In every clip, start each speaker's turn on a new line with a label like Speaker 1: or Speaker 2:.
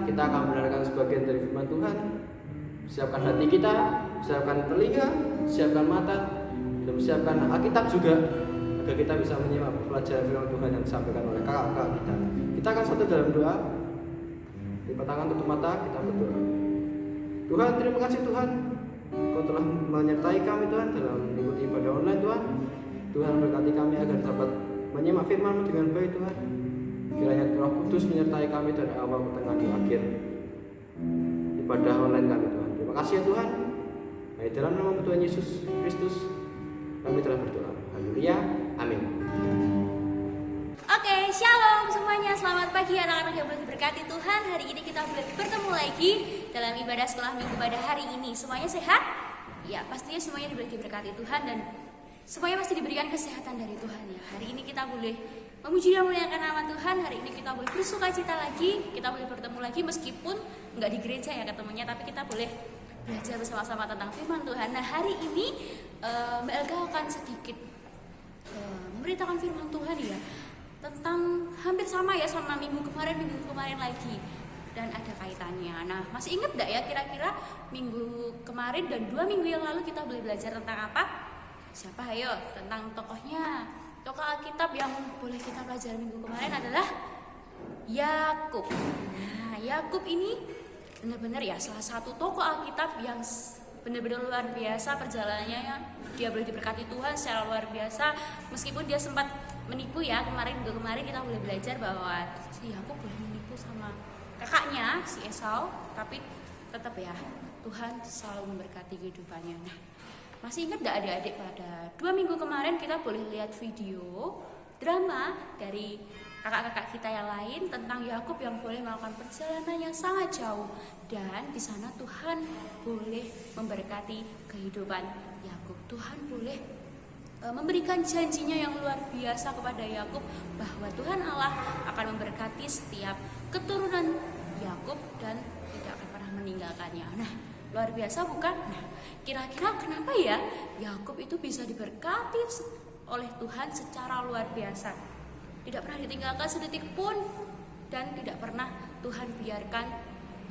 Speaker 1: Kita akan mendengarkan sebagian dari firman Tuhan. Siapkan hati kita, siapkan telinga, siapkan mata, dan siapkan Alkitab juga, agar kita bisa menyimak pelajaran firman Tuhan yang disampaikan oleh kakak-kakak kita. Kita akan satu dalam doa. Lipat tangan, tutup mata, kita berdoa. Tuhan, terima kasih Tuhan, Kau telah menyertai kami Tuhan dalam mengikuti ibadah online Tuhan. Tuhan berkati kami agar dapat menyimak firman-Mu dengan baik Tuhan. Kiranya Roh Kudus menyertai kami dari awal, pertengahan, dan akhir ibadah online kami Tuhan. Terima kasih ya Tuhan. Di dalam nama Tuhan Yesus Kristus kami telah berdoa. Haleluya. Amin.
Speaker 2: Oke, shalom semuanya. Selamat pagi anak-anak yang boleh diberkati Tuhan. Hari ini kita boleh bertemu lagi dalam ibadah sekolah minggu pada hari ini. Semuanya sehat? Ya, pastinya semuanya boleh diberkati Tuhan dan semuanya pasti diberikan kesehatan dari Tuhan ya. Hari ini kita boleh memuji dan memuliakan nama Tuhan. Hari ini kita boleh bersuka cita lagi. Kita boleh bertemu lagi meskipun nggak di gereja ya ketemunya, tapi kita boleh belajar bersama-sama tentang firman Tuhan. Nah, hari ini Mbak Elga akan sedikit memberitakan firman Tuhan ya, tentang hampir sama ya sama minggu kemarin lagi, dan ada kaitannya. Nah, masih ingat nggak ya kira-kira minggu kemarin dan 2 minggu yang lalu kita boleh belajar tentang apa? Siapa? Ayo, tentang tokohnya. Tokoh Alkitab yang boleh kita pelajari minggu kemarin adalah Yakub. Nah, Yakub ini benar-benar ya salah satu tokoh Alkitab yang benar-benar luar biasa perjalanannya ya. Dia boleh diberkati Tuhan secara luar biasa, meskipun dia sempat menipu ya. Minggu kemarin kita boleh belajar bahwa si Yakub boleh menipu sama kakaknya si Esau, tapi tetap ya Tuhan selalu memberkati kehidupannya. Nah, masih ingat gak adik-adik pada 2 minggu kemarin kita boleh lihat video drama dari kakak-kakak kita yang lain tentang Yakub yang boleh melakukan perjalanan yang sangat jauh, dan di sana Tuhan boleh memberkati kehidupan Yakub. Tuhan boleh memberikan janjinya yang luar biasa kepada Yakub bahwa Tuhan Allah akan memberkati setiap keturunan Yakub dan tidak akan pernah meninggalkannya. Nah, luar biasa bukan? Nah, kira-kira kenapa ya Yakub itu bisa diberkati oleh Tuhan secara luar biasa? Tidak pernah ditinggalkan sedetik pun, dan tidak pernah Tuhan biarkan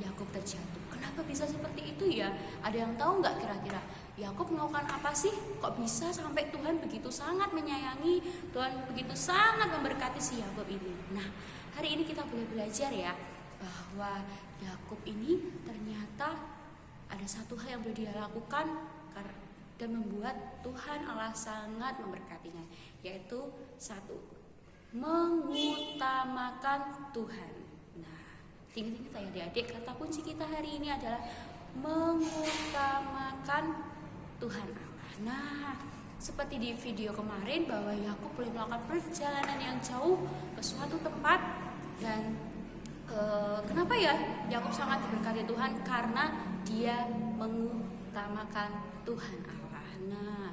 Speaker 2: Yakub terjatuh. Kenapa bisa seperti itu ya? Ada yang tahu nggak kira-kira Yakub melakukan apa sih? Kok bisa sampai Tuhan begitu sangat menyayangi, Tuhan begitu sangat memberkati si Yakub ini? Nah, hari ini kita boleh belajar ya bahwa Yakub ini ternyata ada satu hal yang boleh dia lakukan dan membuat Tuhan Allah sangat memberkatinya, yaitu satu, mengutamakan Tuhan. Nah, ingat-ingat ya adik-adik, kata kunci kita hari ini adalah mengutamakan Tuhan Allah. Nah, seperti di video kemarin bahwa Yakub boleh melakukan perjalanan yang jauh ke suatu tempat dan kenapa ya Yakub sangat diberkati Tuhan? Karena dia mengutamakan Tuhan Allah. Nah,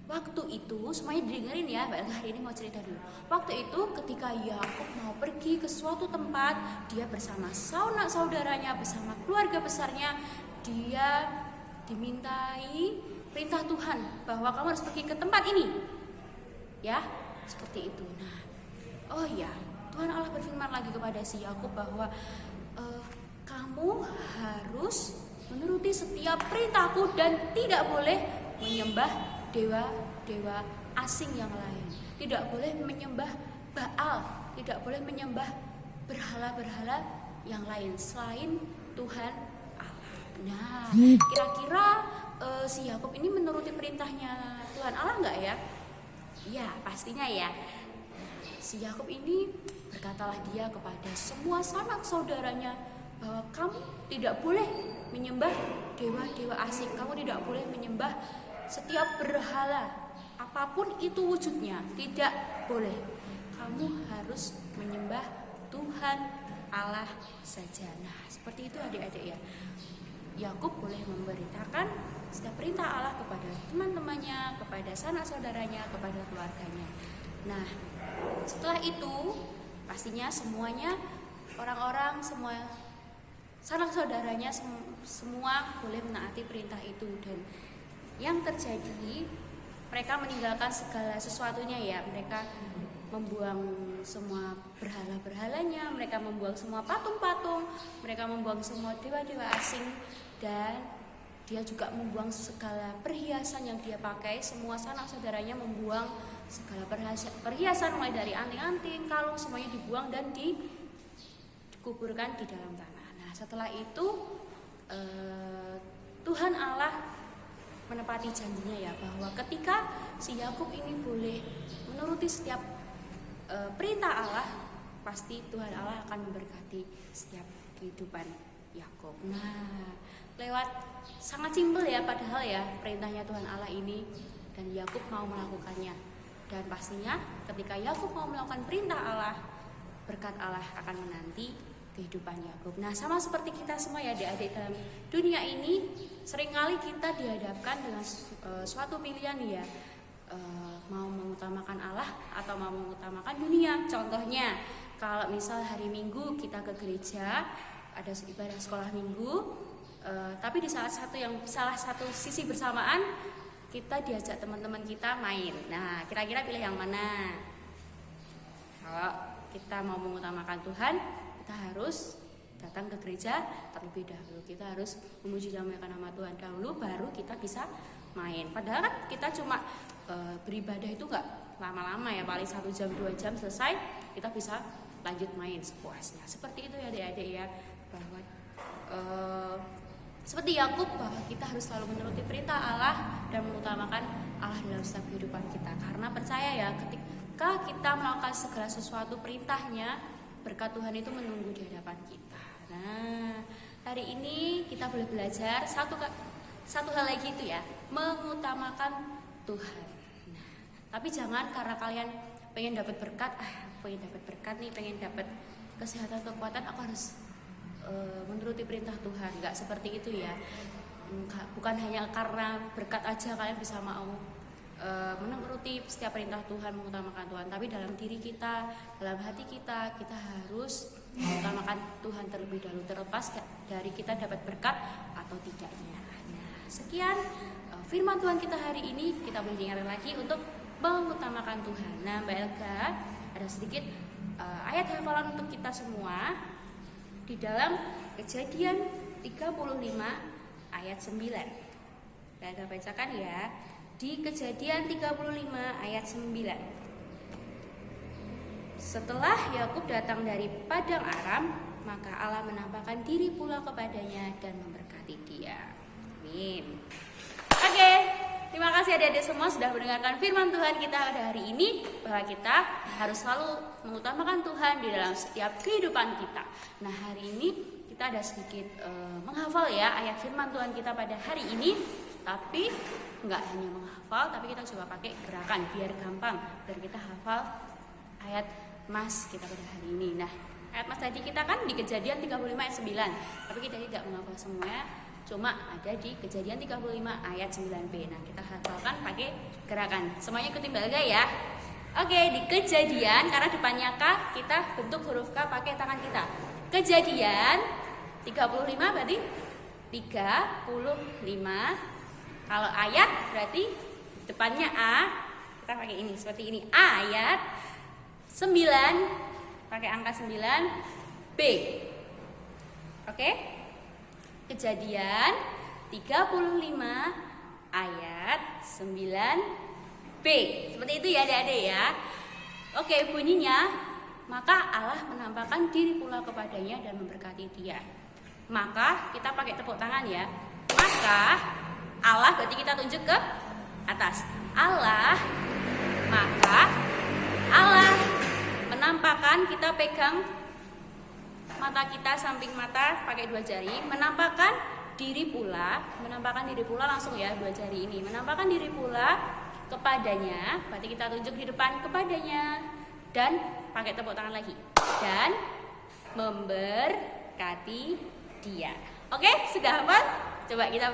Speaker 2: waktu itu semuanya didengerin ya, Mbak Elga hari ini mau cerita dulu. Waktu itu ketika Yakub mau pergi ke suatu tempat, dia bersama sanak saudaranya, bersama keluarga besarnya, dia dimintai perintah Tuhan bahwa kamu harus pergi ke tempat ini. Ya, seperti itu. Nah, oh ya, Tuhan Allah berfirman lagi kepada si Yakub bahwa kamu harus menuruti setiap perintahku dan tidak boleh menyembah dewa-dewa asing yang lain. Tidak boleh menyembah Baal, tidak boleh menyembah berhala-berhala yang lain selain Tuhan Allah. Nah, kira-kira si Yakub ini menuruti perintahnya Tuhan Allah enggak ya? Ya, pastinya ya. Si Yakub ini berkatalah dia kepada semua sanak saudaranya bahwa kamu tidak boleh menyembah dewa-dewa asing, kamu tidak boleh menyembah setiap berhala apapun itu wujudnya, tidak boleh. Kamu harus menyembah Tuhan Allah saja. Nah, seperti itu adik-adik ya. Yakub boleh memberitakan setiap perintah Allah kepada teman-temannya, kepada sanak saudaranya, kepada keluarganya. Nah, setelah itu pastinya semuanya orang-orang, semua sanak saudaranya semua boleh menaati perintah itu. Dan yang terjadi, mereka meninggalkan segala sesuatunya ya. Mereka membuang semua berhala-berhalanya, mereka membuang semua patung-patung, mereka membuang semua dewa-dewa asing, dan dia juga membuang segala perhiasan yang dia pakai. Semua sanak saudaranya membuang segala perhiasan mulai dari anting-anting, kalung, semuanya dibuang dan dikuburkan di dalam tanah. Nah, setelah itu Tuhan Allah menepati janjinya ya, bahwa ketika si Yakub ini boleh menuruti setiap perintah Allah, pasti Tuhan Allah akan memberkati setiap kehidupan Yakub. Nah, lewat sangat simpel ya padahal ya perintahnya Tuhan Allah ini, dan Yakub mau melakukannya. Dan pastinya ketika Yakub mau melakukan perintah Allah, berkat Allah akan menanti kehidupan Yakub. Nah, sama seperti kita semua ya adik-adik, dalam dunia ini seringkali kita dihadapkan dengan suatu pilihan ya, mau mengutamakan Allah atau mau mengutamakan dunia. Contohnya kalau misal hari Minggu kita ke gereja, ada ibadah sekolah Minggu, tapi di salah satu sisi bersamaan kita diajak teman-teman kita main. Nah, kira-kira pilih yang mana? Kalau kita mau mengutamakan Tuhan, kita harus datang ke gereja terlebih dahulu. Kita harus memuji dan memuliakan nama Tuhan dahulu, baru kita bisa main. Padahal kan kita cuma beribadah itu nggak lama-lama ya, paling 1 jam 2 jam selesai, kita bisa lanjut main sepuasnya. Seperti itu ya adik-adik ya, bahwa seperti Yakub, bahwa kita harus selalu menuruti perintah Allah dan mengutamakan Allah dalam setiap kehidupan kita. Karena percaya ya, ketika kita melakukan segala sesuatu perintahnya, berkat Tuhan itu menunggu di hadapan kita. Nah, hari ini kita boleh belajar satu hal lagi itu ya, mengutamakan Tuhan. Nah, tapi jangan karena kalian pengen dapat berkat, pengen dapat kesehatan, kekuatan, aku harus menuruti perintah Tuhan. Enggak seperti itu ya. Bukan hanya karena berkat aja kalian bisa mau menuruti setiap perintah Tuhan, mengutamakan Tuhan, tapi dalam diri kita, dalam hati kita, kita harus mengutamakan Tuhan terlebih dahulu, terlepas dari kita dapat berkat atau tidaknya. Nah, sekian firman Tuhan kita hari ini, kita boleh dengar lagi untuk mengutamakan Tuhan. Nah, Mbak Elga ada sedikit ayat hafalan untuk kita semua di dalam Kejadian 35 ayat 9. Mbak Elga bacakan ya. Di Kejadian 35 ayat 9. Setelah Yakub datang dari padang Aram, maka Allah menampakkan diri pula kepadanya dan memberkati dia. Amin. Oke, terima Terima kasih adik-adik semua sudah mendengarkan firman Tuhan kita pada hari ini, bahwa kita harus selalu mengutamakan Tuhan di dalam setiap kehidupan kita. Nah, hari ini kita ada sedikit menghafal ya ayat firman Tuhan kita pada hari ini. Tapi nggak hanya menghafal, tapi kita coba pakai gerakan biar gampang, biar kita hafal ayat Mas kita pada hari ini. Nah, ayat Mas tadi kita kan di Kejadian 35 ayat 9, tapi kita tidak menghafal semuanya, cuma ada di Kejadian 35 ayat 9b. Nah, kita hafalkan pakai gerakan. Semuanya ikutin Mbak Elga ya. Oke, di Kejadian, karena depannya K, kita bentuk huruf K pakai tangan kita. Kejadian 35 berarti 35. Kalau ayat berarti depannya A, kita pakai ini seperti ini. Ayat 9 pakai angka 9B. Oke? Kejadian 35 ayat 9B. Seperti itu ya adik-adik ya. Oke, bunyinya, maka Allah menampakkan diri pula kepadanya dan memberkati dia. Maka kita pakai tepuk tangan ya. Maka Allah berarti kita tunjuk ke atas. Allah, maka Allah menampakkan, kita pegang mata kita, samping mata pakai 2 jari, menampakkan diri pula langsung ya 2 jari ini, menampakkan diri pula kepadanya, berarti kita tunjuk di depan kepadanya, dan pakai tepuk tangan lagi, dan memberkati dia. Oke, sudah hafal? Coba kita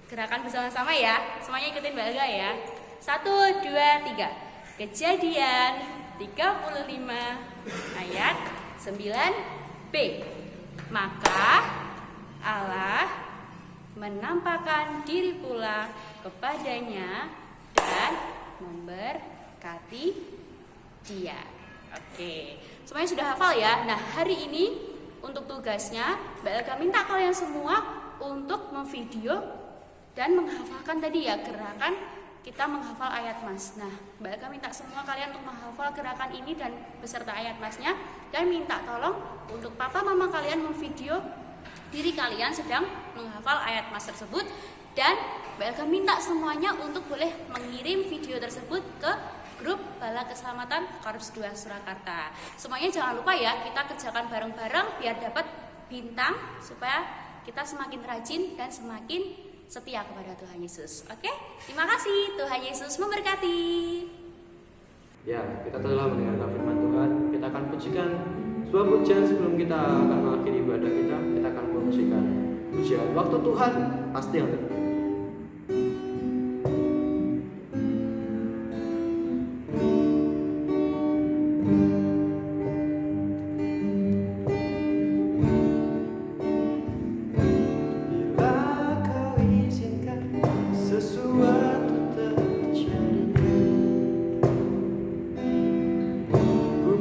Speaker 2: gerakan bersama-sama ya. Semuanya ikutin Mbak Elga ya. 1, 2, 3. Kejadian 35 ayat 9b. Maka Allah menampakkan diri pula kepadanya dan memberkati dia. Oke, semuanya sudah hafal ya. Nah, hari ini untuk tugasnya, Mbak Elga minta kalian semua untuk memvideo dan menghafalkan tadi ya gerakan kita menghafal ayat Mas. Nah, Mbak Elga minta semua kalian untuk menghafal gerakan ini dan beserta ayat Masnya, dan minta tolong untuk papa mama kalian memvideo diri kalian sedang menghafal ayat Mas tersebut, dan Mbak Elga minta semuanya untuk boleh mengirim video tersebut ke grup Bala Keselamatan Korps 2 Surakarta. Semuanya jangan lupa ya, kita kerjakan bareng-bareng biar dapat bintang, supaya kita semakin rajin dan semakin setia kepada Tuhan Yesus. Oke? Terima kasih. Tuhan Yesus memberkati.
Speaker 1: Ya, kita telah mendengarkan firman Tuhan. Kita akan pujikan sebuah pujian sebelum kita akan mengakhiri ibadah kita. Kita akan pujikan pujian Waktu Tuhan Pasti Yang Terbaik.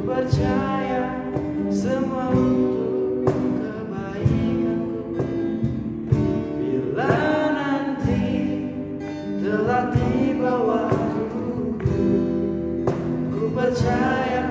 Speaker 3: Percaya semua untuk kebaikanku. Bila nanti telah tiba waktuku, ku percaya